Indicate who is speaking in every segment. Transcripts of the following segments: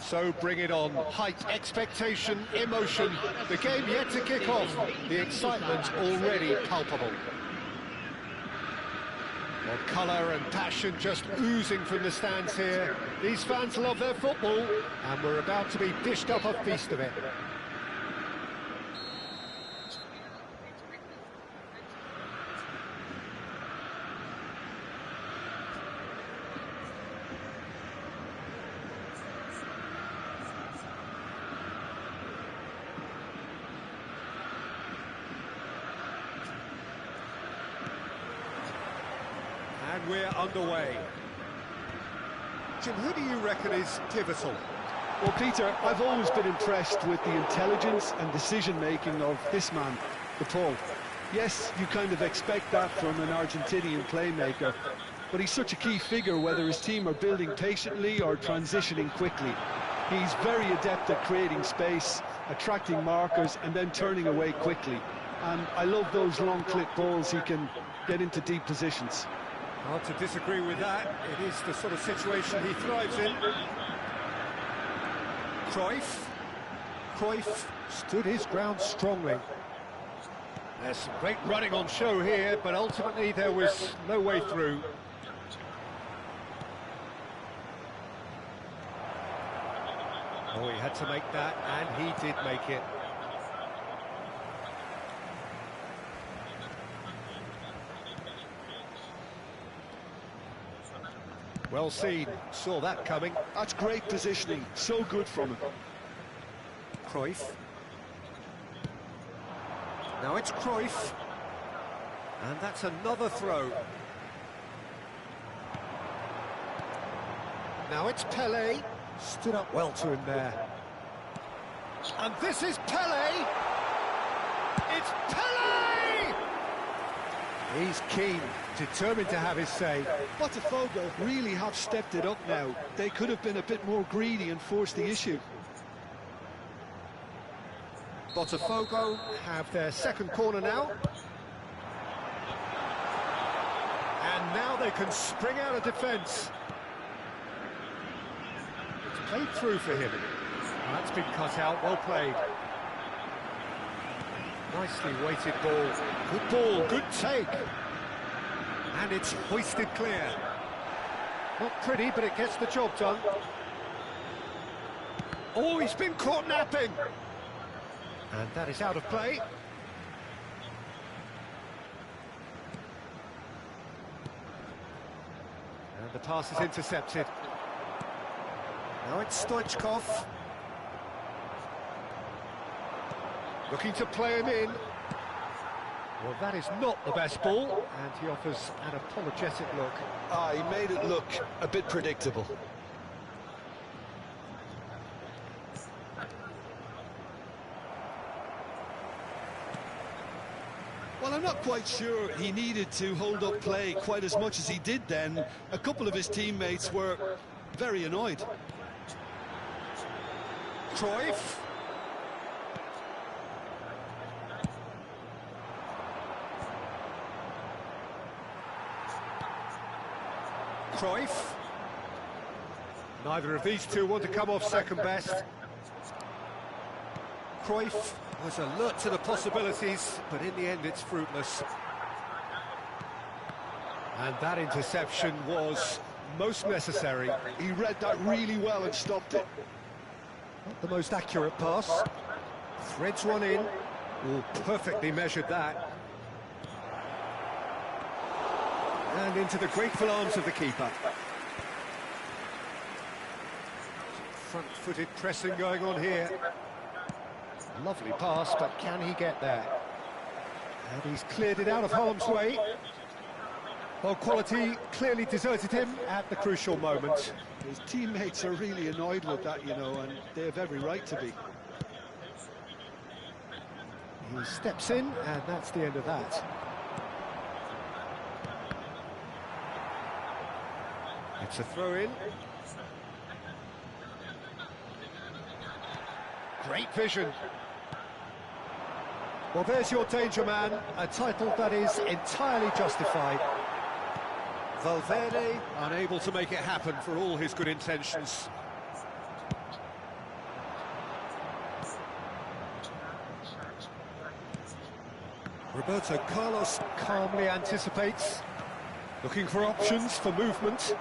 Speaker 1: So bring it on. Height, expectation, emotion. The game yet to kick off. The excitement already palpable. Well, colour and passion just oozing from the stands here. These fans love their football, and we're about to be dished up a feast of it. And we're underway. Jim, who do you reckon is pivotal?
Speaker 2: Well, Peter, I've always been impressed with the intelligence and decision-making of this man, the Paul. Yes, you kind of expect that from an Argentinian playmaker, but he's such a key figure whether his team are building patiently or transitioning quickly. He's very adept at creating space, attracting markers, and then turning away quickly. And I love those long clip balls he can get into deep positions.
Speaker 1: Hard to disagree with that. It is the sort of situation he thrives in. Cruyff stood his ground strongly. There's some great running on show here, but ultimately there was no way through. Oh, he had to make that, and he did make it. Well seen, saw that coming.
Speaker 2: That's great positioning, so good from him.
Speaker 1: Cruyff. Now it's Cruyff. And that's another throw. Now it's Pelé. Stood up well to him there. And this is Pelé! It's Pelé! He's keen, determined to have his say.
Speaker 2: Botafogo really have stepped it up now. They could have been a bit more greedy and forced the issue.
Speaker 1: Botafogo have their second corner now. And now they can spring out of defence. It's played through for him. That's been cut out, well played. Nicely weighted ball. Good ball, good take. And it's hoisted clear. Not pretty, but it gets the job done. Oh, he's been caught napping. And that is out of play. And the pass is intercepted. Now it's Stoichkov. Looking to play him in. Well, that is not the best ball, and he offers an apologetic look.
Speaker 2: He made it look a bit predictable. Well, I'm not quite sure he needed to hold up play quite as much as he did then. A couple of his teammates were very annoyed.
Speaker 1: Cruyff. Cruyff. Neither of these two want to come off second best. Cruyff was alert to the possibilities, but in the end it's fruitless. And that interception was most necessary.
Speaker 2: He read that really well and stopped it.
Speaker 1: Not the most accurate pass. Threads one in. Oh, perfectly measured that. And into the grateful arms of the keeper. Front-footed pressing going on here. Lovely pass, but can he get there? And he's cleared it out of harm's way. Well, quality clearly deserted him at the crucial moment.
Speaker 2: His teammates are really annoyed with that, you know, and they have every right to be.
Speaker 1: He steps in, and that's the end of that. It's a throw-in. Great vision. Well, there's your danger man, a title that is entirely justified. Valverde unable to make it happen for all his good intentions. Roberto Carlos calmly anticipates, looking for options for movement.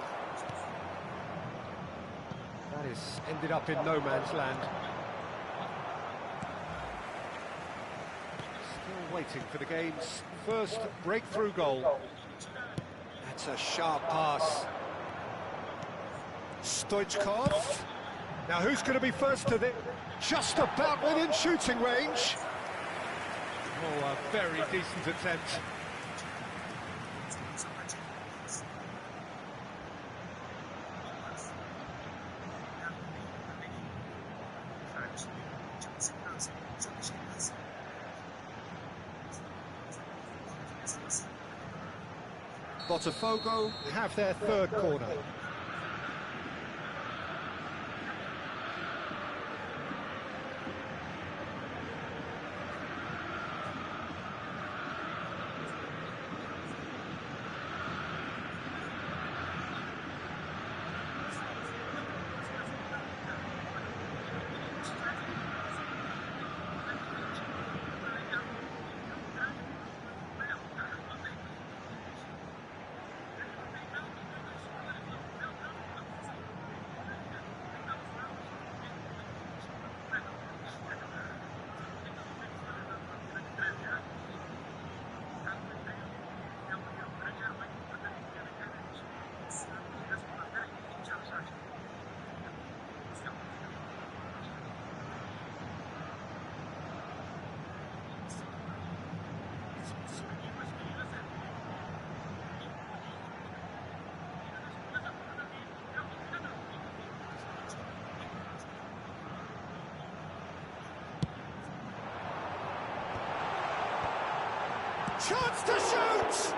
Speaker 1: That is ended up in no man's land. Still waiting for the game's first breakthrough goal. That's a sharp pass. Stoichkov. Now who's going to be first to this? Just about within shooting range. Oh, a very decent attempt. Botafogo have their third corner. Chance to shoot!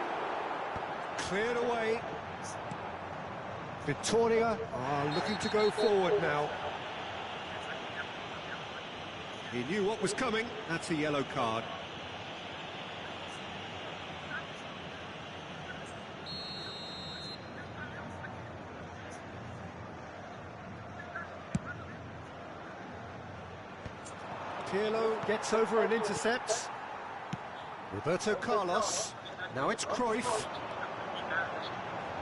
Speaker 1: Cleared away. Victoria are looking to go forward now. He knew what was coming. That's a yellow card. Pirlo gets over and intercepts. Roberto Carlos. Now it's Cruyff.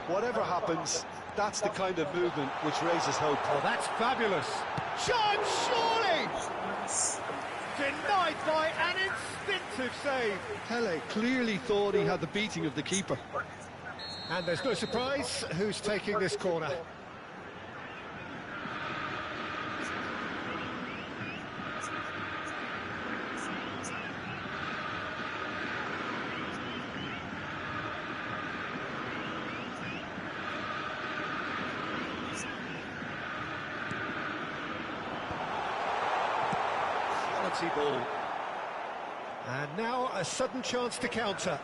Speaker 2: Whatever happens, that's the kind of movement which raises hope.
Speaker 1: Oh, that's fabulous. Chance, surely! Denied by an instinctive save.
Speaker 2: Pele clearly thought he had the beating of the keeper.
Speaker 1: And there's no surprise who's taking this corner. Ball. And now a sudden chance to counter.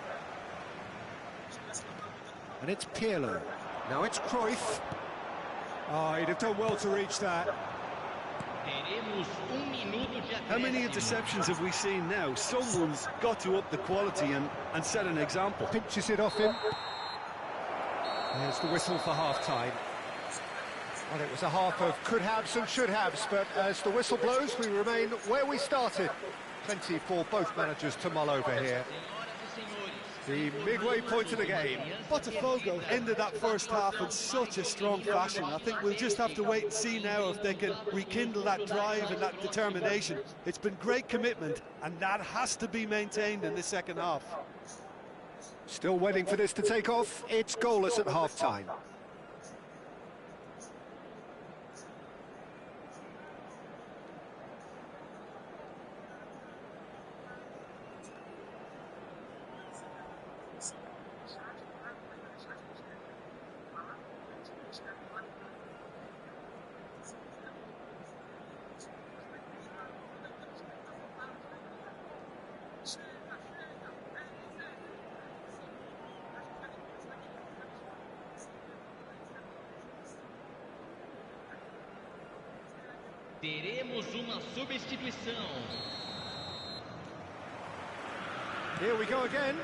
Speaker 1: And it's Pirlo. Now it's Cruyff. Oh, he'd have done well to reach that.
Speaker 2: How many interceptions have we seen now? Someone's got to up the quality and set an example.
Speaker 1: Pinches it off him. There's the whistle for half-time. Well, it was a half of could-haves and should-haves, but as the whistle blows, we remain where we started. Plenty for both managers to mull over here. The midway point of the game.
Speaker 2: Botafogo ended that first half in such a strong fashion. I think we'll just have to wait and see now if they can rekindle that drive and that determination. It's been great commitment, and that has to be maintained in the second half.
Speaker 1: Still waiting for this to take off. It's goalless at half-time.
Speaker 3: Teremos uma substituição.
Speaker 1: Here we go again.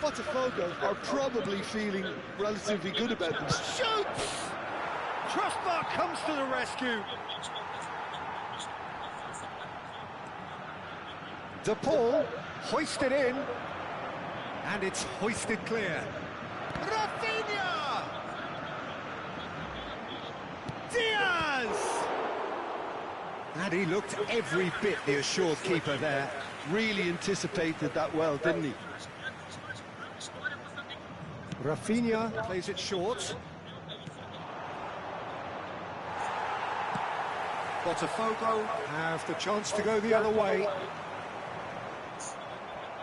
Speaker 2: Botafogo are probably feeling relatively good about this.
Speaker 1: Shoots! Crossbar comes to the rescue. De Paul, hoisted in, and it's hoisted clear. Rafinha! Diaz! And he looked every bit the assured keeper there.
Speaker 2: Really anticipated that well, didn't he?
Speaker 1: Rafinha plays it short. Botafogo have the chance to go the other way.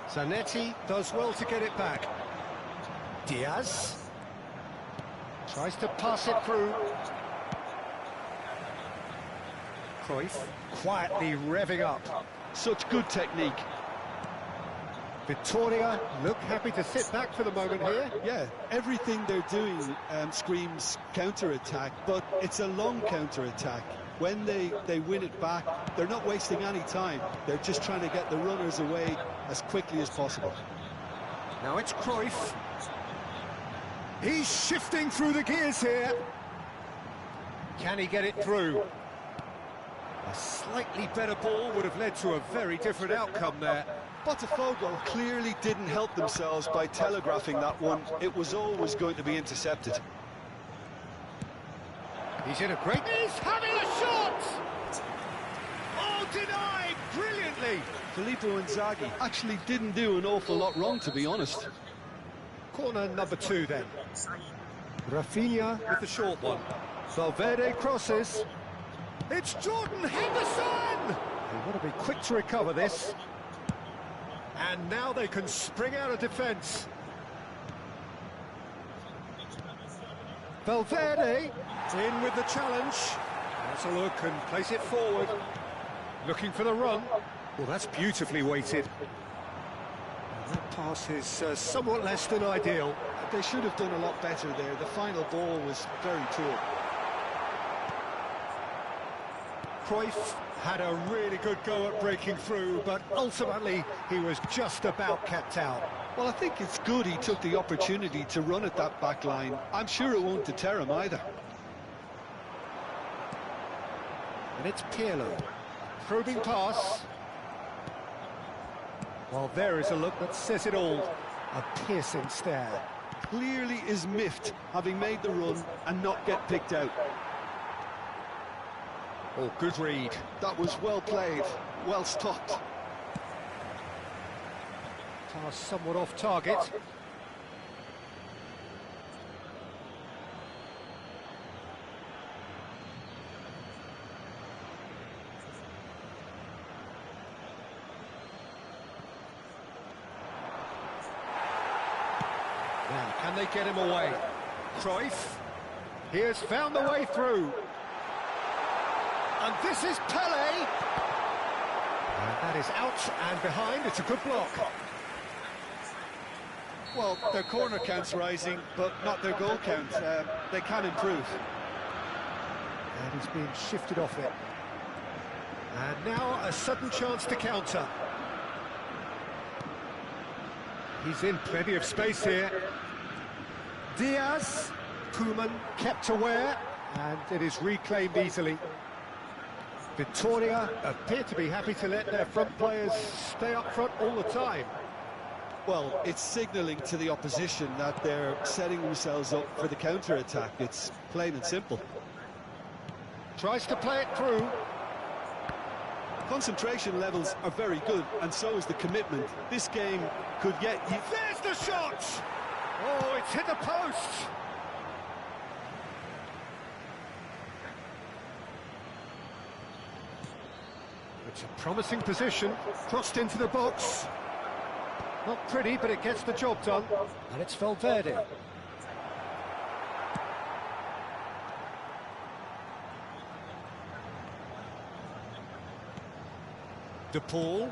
Speaker 1: Zanetti does well to get it back. Diaz tries to pass it through. Cruyff quietly revving up.
Speaker 2: Such good technique.
Speaker 1: Victoria look happy to sit back for the moment here.
Speaker 2: Yeah, everything they're doing screams counter-attack, but it's a long counter-attack. When they win it back, they're not wasting any time. They're just trying to get the runners away as quickly as possible.
Speaker 1: Now it's Cruyff. He's shifting through the gears here. Can he get it through? A slightly better ball would have led to a very different outcome there.
Speaker 2: Botafogo clearly didn't help themselves by telegraphing that one. It was always going to be intercepted.
Speaker 1: He's in a great... He's having a shot! Oh, denied brilliantly!
Speaker 2: Filippo Inzaghi actually didn't do an awful lot wrong, to be honest.
Speaker 1: Corner number 2 then. Rafinha with the short one. Valverde crosses. It's Jordan Henderson! They want to be quick to recover this. And now they can spring out of defence. Valverde in with the challenge. Has a look and plays it forward. Looking for the run. Well, that's beautifully weighted. And that pass is somewhat less than ideal.
Speaker 2: They should have done a lot better there. The final ball was very poor.
Speaker 1: Cruyff had a really good go at breaking through, but ultimately he was just about kept out.
Speaker 2: Well, I think it's good he took the opportunity to run at that back line. I'm sure it won't deter him either.
Speaker 1: And it's Pirlo. Probing pass. Well, there is a look that says it all. A piercing stare.
Speaker 2: Clearly is miffed, having made the run and not get picked out.
Speaker 1: Oh, good read.
Speaker 2: That was well played, well stopped.
Speaker 1: Pass somewhat off target. Now, can they get him away? Cruyff, he has found the way through. And this is Pele. And that is out and behind. It's a good block.
Speaker 2: Well, their corner count's rising, but not their goal count. They can improve.
Speaker 1: And he's being shifted off it. And now a sudden chance to counter. He's in plenty of space here. Diaz, Koeman kept aware, and it is reclaimed easily. Victoria appear to be happy to let their front players stay up front all the time.
Speaker 2: Well, it's signalling to the opposition that they're setting themselves up for the counter-attack. It's plain and simple.
Speaker 1: Tries to play it through.
Speaker 2: Concentration levels are very good, and so is the commitment. This game could get...
Speaker 1: There's the shot! Oh, it's hit the post! It's a promising position, crossed into the box. Not pretty, but it gets the job done. And it's Valverde. De Paul.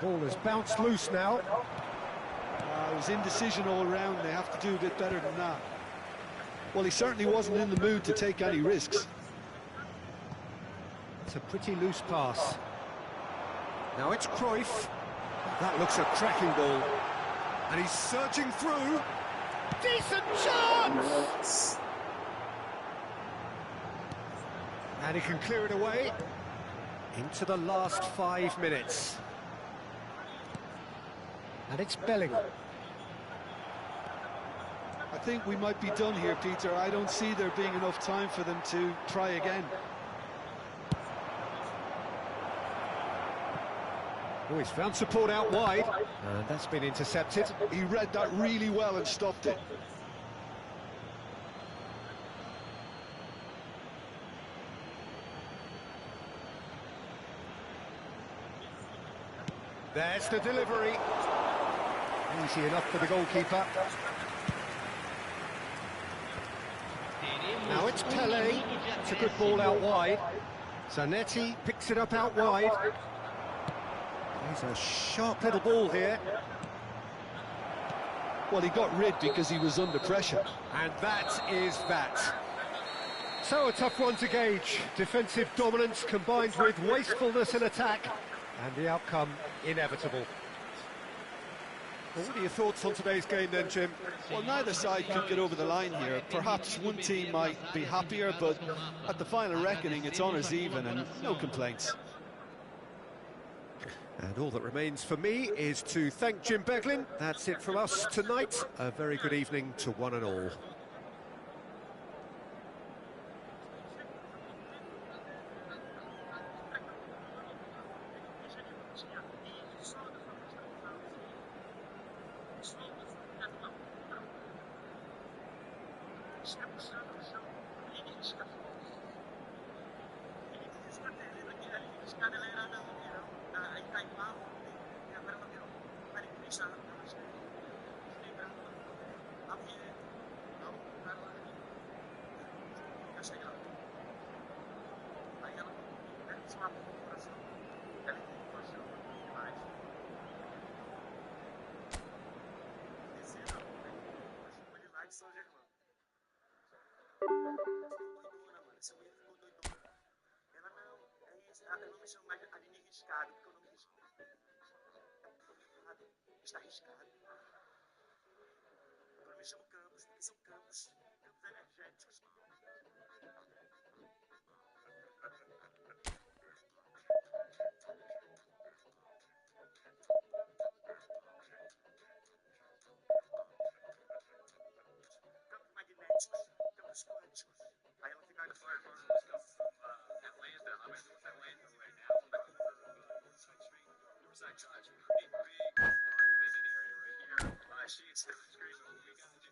Speaker 1: The ball is bounced loose now.
Speaker 2: It was indecision all round. They have to do a bit better than that. Well, he certainly wasn't in the mood to take any risks.
Speaker 1: It's a pretty loose pass. Now it's Cruyff. That looks a cracking ball. And he's surging through. Decent chance! And he can clear it away. Into the last 5 minutes. And it's Bellingham.
Speaker 2: I think we might be done here, Peter. I don't see there being enough time for them to try again.
Speaker 1: Oh, he's found support out wide, and that's been intercepted.
Speaker 2: He read that really well and stopped it.
Speaker 1: There's the delivery. Easy enough for the goalkeeper. Now it's Pelé. It's a good ball out wide. Zanetti picks it up out wide. He's a sharp little ball here.
Speaker 2: Well, he got rid because he was under pressure.
Speaker 1: And that is that. So a tough one to gauge. Defensive dominance combined with wastefulness in attack. And the outcome inevitable. What are your thoughts on today's game then, Jim?
Speaker 2: Well, neither side could get over the line here. Perhaps one team might be happier, but at the final reckoning, it's honours even and no complaints.
Speaker 1: And all that remains for me is to thank Jim Beglin. That's it from us tonight. A very good evening to one and all.
Speaker 4: Está arriscado. Agora me chamo Campos, porque são campos energéticos. Campos magnéticos, campos quânticos. Aí ela fica Atlanta, I'm in Atlanta right now. Riverside Drive, big populated area right here. She's screaming, we gotta do.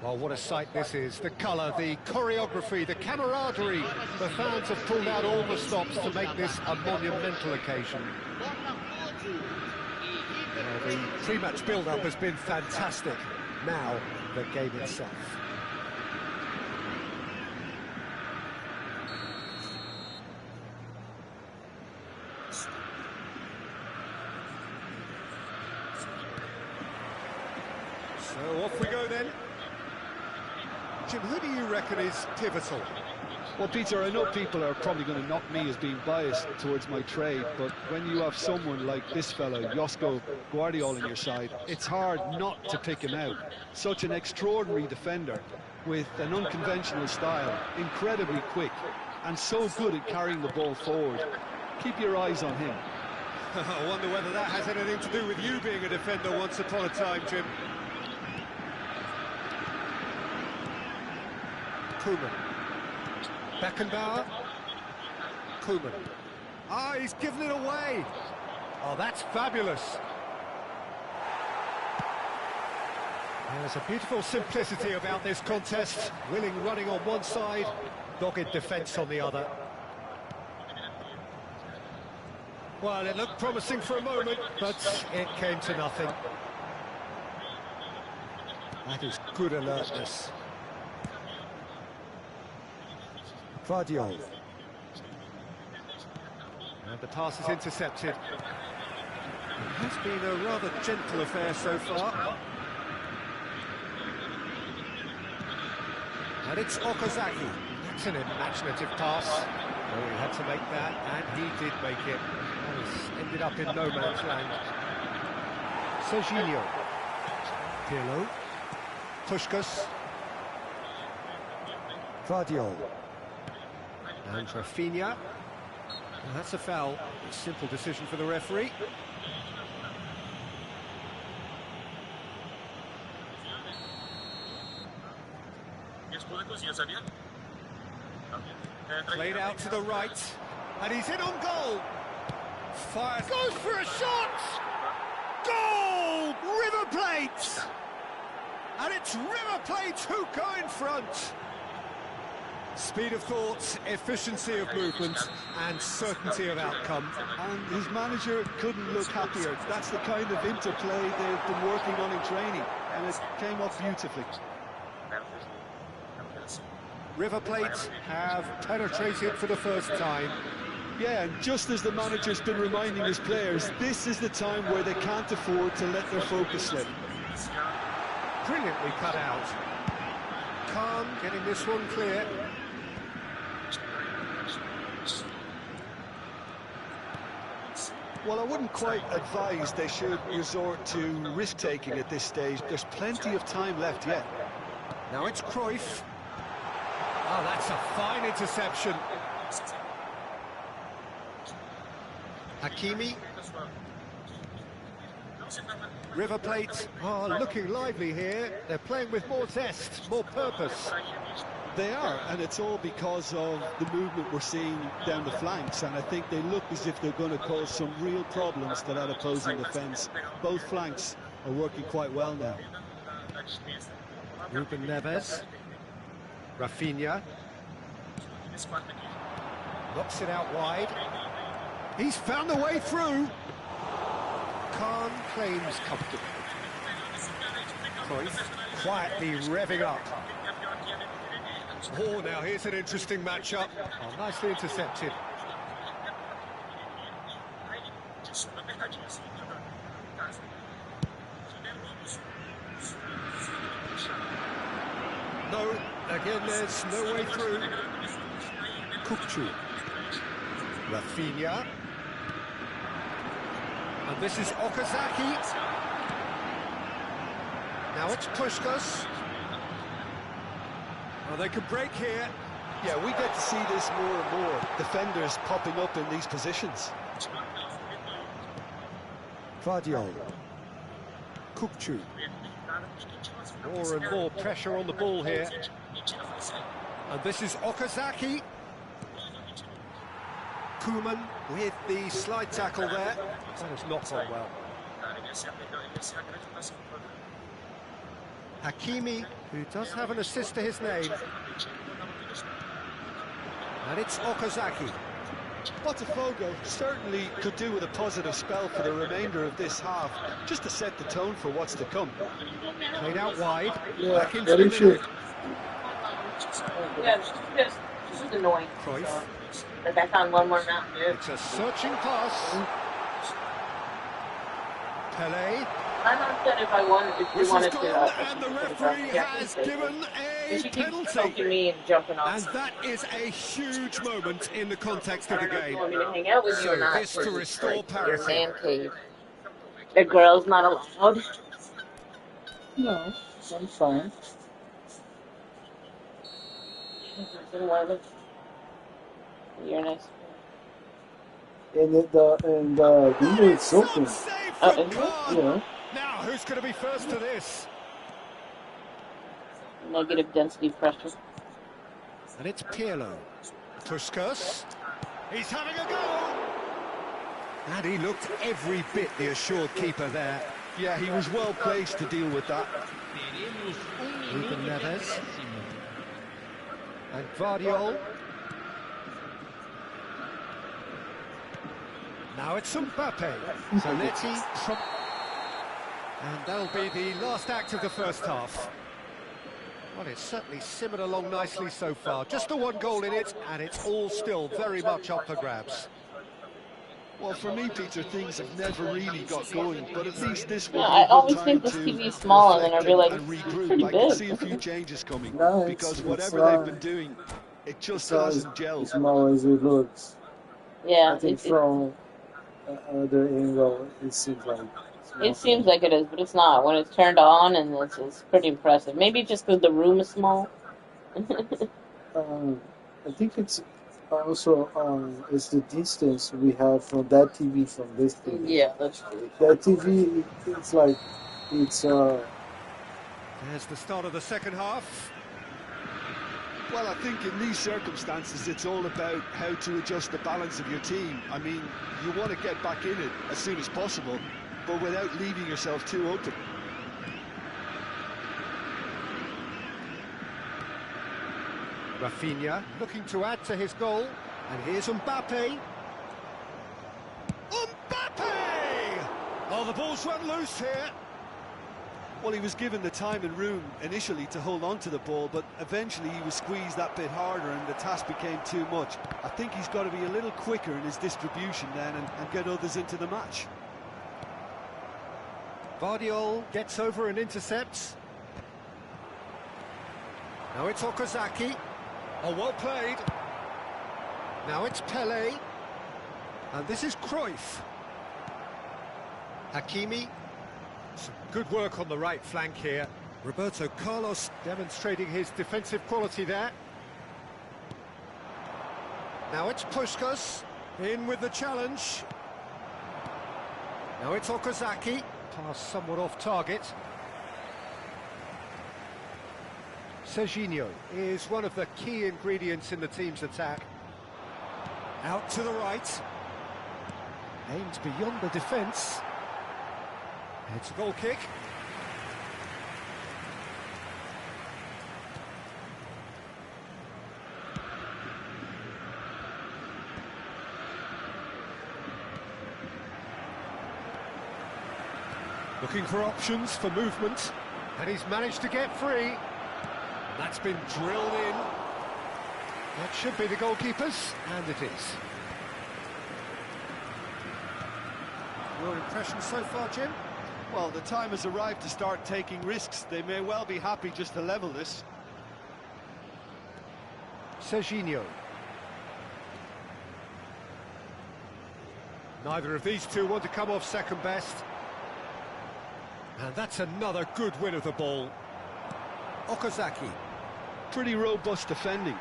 Speaker 1: Well, what a sight this is. The colour, the choreography, the camaraderie. The fans have pulled out all the stops to make this a monumental occasion. Well, the pre-match build-up has been fantastic. Now, the game itself. So off we go then. Jim, who do you reckon is pivotal?
Speaker 2: Well, Peter, I know people are probably going to knock me as being biased towards my trade, but when you have someone like this fella, Josko Guardiola, on your side, it's hard not to pick him out. Such an extraordinary defender with an unconventional style, incredibly quick, and so good at carrying the ball forward. Keep your eyes on him.
Speaker 1: I wonder whether that has anything to do with you being a defender once upon a time, Jim. Koeman. Beckenbauer. Koeman. Ah, he's given it away. Oh, that's fabulous. There's a beautiful simplicity about this contest. Willing running on one side, dogged defence on the other. Well, it looked promising for a moment, but it came to nothing. That is good alertness. Guardiola. And the pass is intercepted. It has been a rather gentle affair so far. And it's Okazaki. That's an imaginative pass. Oh, he had to make that, and he did make it. And it's ended up in no man's land. Serginho. Pirlo. Puskás. Guardiola. And Rafinha. And that's a foul. A simple decision for the referee. Played out to the right. And he's in on goal. Fires. Goes for a shot! Goal! River Plate! And it's River Plate who go in front. Speed of thought, efficiency of movement, and certainty of outcome.
Speaker 2: And his manager couldn't look happier. That's the kind of interplay they've been working on in training, and it came off beautifully.
Speaker 1: River Plate have penetrated for the first time.
Speaker 2: Yeah, and just as the manager's been reminding his players, this is the time where they can't afford to let their focus slip.
Speaker 1: Brilliantly cut out. Khan getting this one clear.
Speaker 2: Well, I wouldn't quite advise they should resort to risk-taking at this stage. There's plenty of time left yet.
Speaker 1: Now it's Cruyff. Oh, that's a fine interception. Hakimi. River Plate are looking lively here. They're playing with more zest, more purpose.
Speaker 2: They are, and it's all because of the movement we're seeing down the flanks, and I think they look as if they're going to cause some real problems to that opposing defence. Both flanks are working quite well now.
Speaker 1: Ruben Neves. Rafinha. Knocks it out wide. He's found the way through. Khan claims comfortably. Cruyff quietly revving up. Oh, now here's an interesting matchup. Oh, nicely intercepted. No, again, there's no way through. Kukçu. Rafinha. And this is Okazaki. Now it's Puskás. Well, they could break here.
Speaker 2: Yeah, we get to see this more and more. Defenders popping up in these positions.
Speaker 1: Guardiola. Kukçu. More and more pressure on the ball here. And this is Okazaki. Koeman with the slide tackle there. That has not gone well. Hakimi, who does have an assist to his name. And it's Okazaki.
Speaker 2: Botafogo certainly could do with a positive spell for the remainder of this half, just to set the tone for what's to come.
Speaker 1: Played out wide.
Speaker 5: Yeah,
Speaker 1: Back into
Speaker 5: very
Speaker 1: the
Speaker 5: sure.
Speaker 1: middle.
Speaker 4: Yeah, she's just annoying.
Speaker 1: Cruyff.
Speaker 4: Like I found one more now.
Speaker 1: It's a searching pass. Pele.
Speaker 4: I'm upset if I wanted, if she
Speaker 1: Whistle's
Speaker 4: wanted to.
Speaker 1: gone, and the referee has given
Speaker 4: And
Speaker 1: a
Speaker 4: she keeps
Speaker 1: penalty.
Speaker 4: poking me and jumping off.
Speaker 1: And that is a huge moment in the context of the
Speaker 4: I don't know if
Speaker 1: game.
Speaker 4: you want me to hang out with you or
Speaker 1: So
Speaker 4: not.
Speaker 1: this to restore
Speaker 4: Your
Speaker 1: parity.
Speaker 4: man cave. The girl's not allowed.
Speaker 5: No, I'm fine.
Speaker 4: You're nice.
Speaker 5: And the window is open.
Speaker 1: Save
Speaker 4: Oh,
Speaker 1: from
Speaker 4: is it?
Speaker 1: Khan.
Speaker 5: Yeah.
Speaker 1: Now, who's going to be first to this?
Speaker 4: Negative density pressure.
Speaker 1: And it's Pirlo. Puskas. He's having a go. And he looked every bit the assured keeper there.
Speaker 2: Yeah, he was well placed to deal with that.
Speaker 3: Teremos
Speaker 1: Ruben
Speaker 3: minuto de
Speaker 1: Neves.
Speaker 3: acréscimo.
Speaker 1: And Vardiol. Now it's Mbappe. Zanetti. And that'll be the last act of the first half. Well, it's certainly simmered along nicely so far. Just the one goal in it, and it's all still very much up for grabs.
Speaker 2: Well, for me, Peter, things have never really got going, but at least this will
Speaker 4: Yeah,
Speaker 2: be
Speaker 4: I
Speaker 2: a good
Speaker 4: always
Speaker 2: time
Speaker 4: think this
Speaker 2: to
Speaker 4: TV is small, and then I
Speaker 2: reflect
Speaker 4: realize
Speaker 2: and
Speaker 4: it's
Speaker 2: regroup.
Speaker 4: pretty
Speaker 2: I can see a
Speaker 4: big.
Speaker 2: few changes coming,
Speaker 5: No,
Speaker 2: because
Speaker 5: it's
Speaker 2: whatever
Speaker 5: not.
Speaker 2: they've been doing, it just
Speaker 5: It's not
Speaker 2: hasn't
Speaker 5: as
Speaker 2: gelled.
Speaker 5: small as it looks.
Speaker 4: Yeah,
Speaker 5: I think from other angle, it seems like small.
Speaker 4: it seems like it is, but it's not. When it's turned on, and it's pretty impressive. Maybe just because the room is small.
Speaker 5: I think it's also it's the distance we have from that TV from this TV.
Speaker 4: Yeah, that's true.
Speaker 5: That TV, it's like it's
Speaker 1: There's the start of the second half.
Speaker 2: Well, I think in these circumstances, it's all about how to adjust the balance of your team. I mean, you want to get back in it as soon as possible, but without leaving yourself too open.
Speaker 1: Rafinha looking to add to his goal. And here's Mbappe. Mbappe! Oh, the ball's run loose here.
Speaker 2: Well, he was given the time and room initially to hold on to the ball, but eventually he was squeezed that bit harder and the task became too much. I think he's got to be a little quicker in his distribution then and get others into the match.
Speaker 1: Vardiol gets over and intercepts. Now it's Okazaki. Oh, well played. Now it's Pele. And this is Cruyff. Hakimi. Some good work on the right flank here. Roberto Carlos demonstrating his defensive quality there. Now it's Puskas. In with the challenge. Now it's Okazaki. Pass somewhat off target. Serginho is one of the key ingredients in the team's attack. Out to the right. Aimed beyond the defence. It's a goal kick. Looking for options for movement. And he's managed to get free. That's been drilled in. That should be the goalkeeper's, and it is. Your impression so far, Jim?
Speaker 2: Well, the time has arrived to start taking risks. They may well be happy just to level this.
Speaker 1: Serginho. Neither of these two want to come off second best. And that's another good win of the ball. Okazaki.
Speaker 2: Pretty robust defending.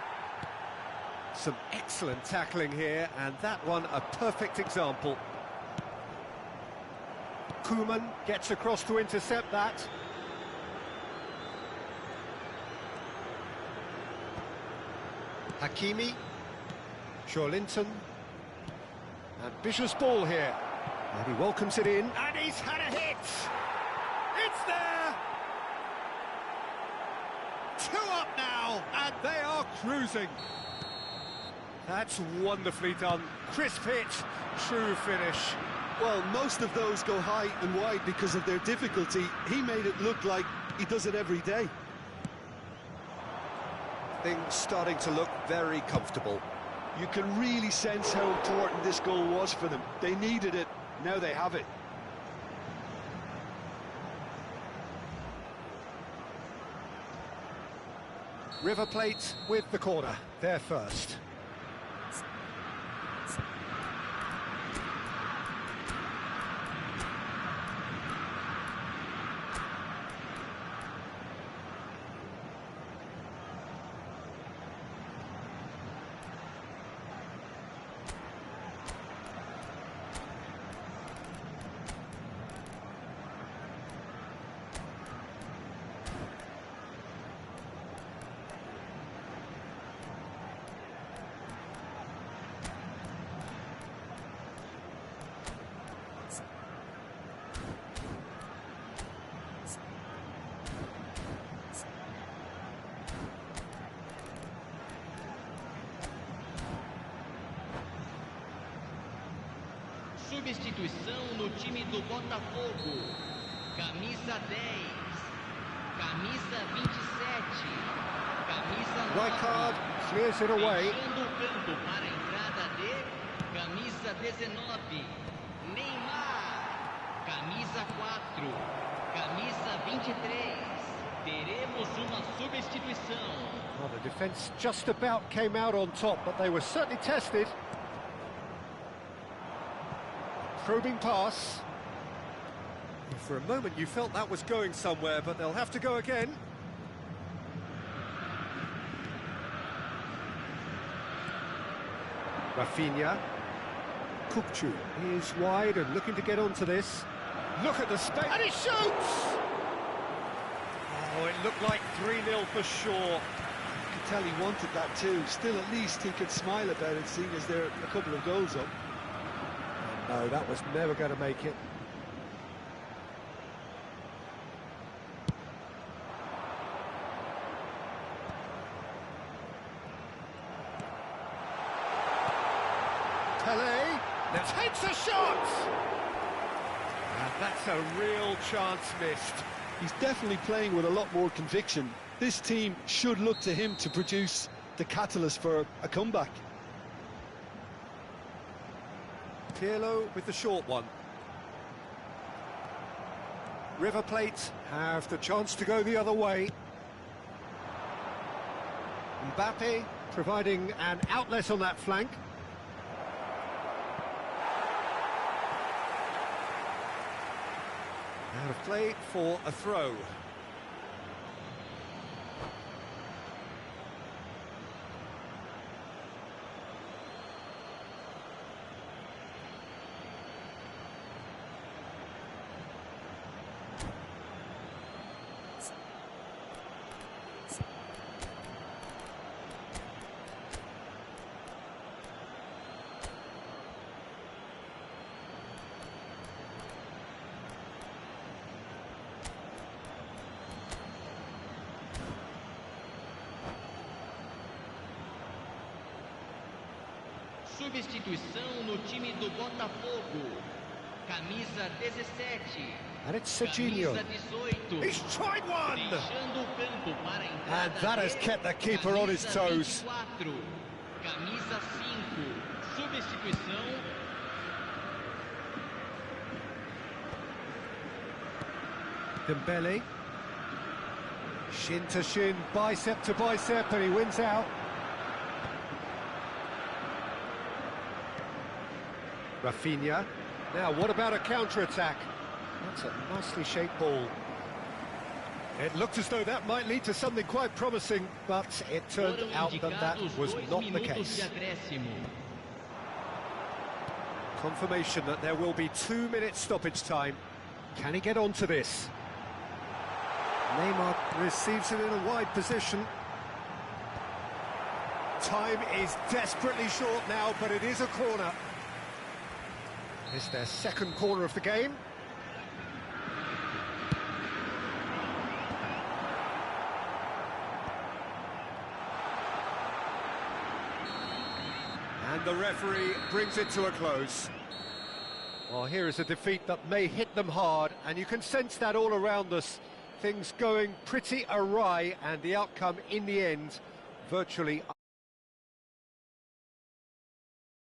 Speaker 1: Some excellent tackling here, and that one a perfect example. Koeman gets across to intercept that. Hakimi. Joelinton. Ambitious ball here. And he welcomes it in. And he's had a hit! It's there! And they are cruising. That's wonderfully done. Crisp hit, true finish.
Speaker 2: Well, most of those go high and wide because of their difficulty. He made it look like he does it every day.
Speaker 1: Things starting to look very comfortable.
Speaker 2: You can really sense how important this goal was for them. They needed it, now they have it.
Speaker 1: River Plate with the corner, they're first.
Speaker 3: Substituição no time do Botafogo. Camisa 10. Camisa 27. Camisa 9.
Speaker 1: Right card, clears it away.
Speaker 3: Fechando o campo para a entrada de camisa 19. Neymar. Camisa 4. Camisa 23. Teremos uma substituição.
Speaker 1: Well, the defence just about came out on top, but they were certainly tested. Probing pass. For a moment you felt that was going somewhere, but they'll have to go again. Rafinha. Kukcu is wide and looking to get onto this. Look at the space. And he shoots! Oh, it looked like 3-0 for sure.
Speaker 2: You could tell he wanted that too. Still, at least he could smile about it, seeing as there are a couple of goals up.
Speaker 1: No, that was never going to make it. Pele, now takes a shot! And that's a real chance missed.
Speaker 2: He's definitely playing with a lot more conviction. This team should look to him to produce the catalyst for a comeback.
Speaker 1: Pirlo with the short one. River Plate have the chance to go the other way. Mbappe providing an outlet on that flank. Out of play for a throw.
Speaker 3: Substituição no time do Botafogo. Camisa 17.
Speaker 1: And it's Serginho.
Speaker 3: Camisa 18.
Speaker 1: He's tried one!
Speaker 3: Deixando o campo para a entrada
Speaker 1: And that has kept the keeper on his toes.
Speaker 3: Camisa 24. Camisa 5. Substituição.
Speaker 1: Dembele. Shin to shin, bicep to bicep, and he wins out. Rafinha. Now, what about a counter-attack? That's a nicely shaped ball. It looked as though that might lead to something quite promising, but it turned out that that was not the case. Confirmation that there will be 2 minutes stoppage time. Can he get onto this? Neymar receives it in a wide position. Time is desperately short now, but it is a corner. It's their second corner of the game. And the referee brings it to a close. Well, here is a defeat that may hit them hard, and you can sense that all around us. Things going pretty awry, and the outcome in the end, virtually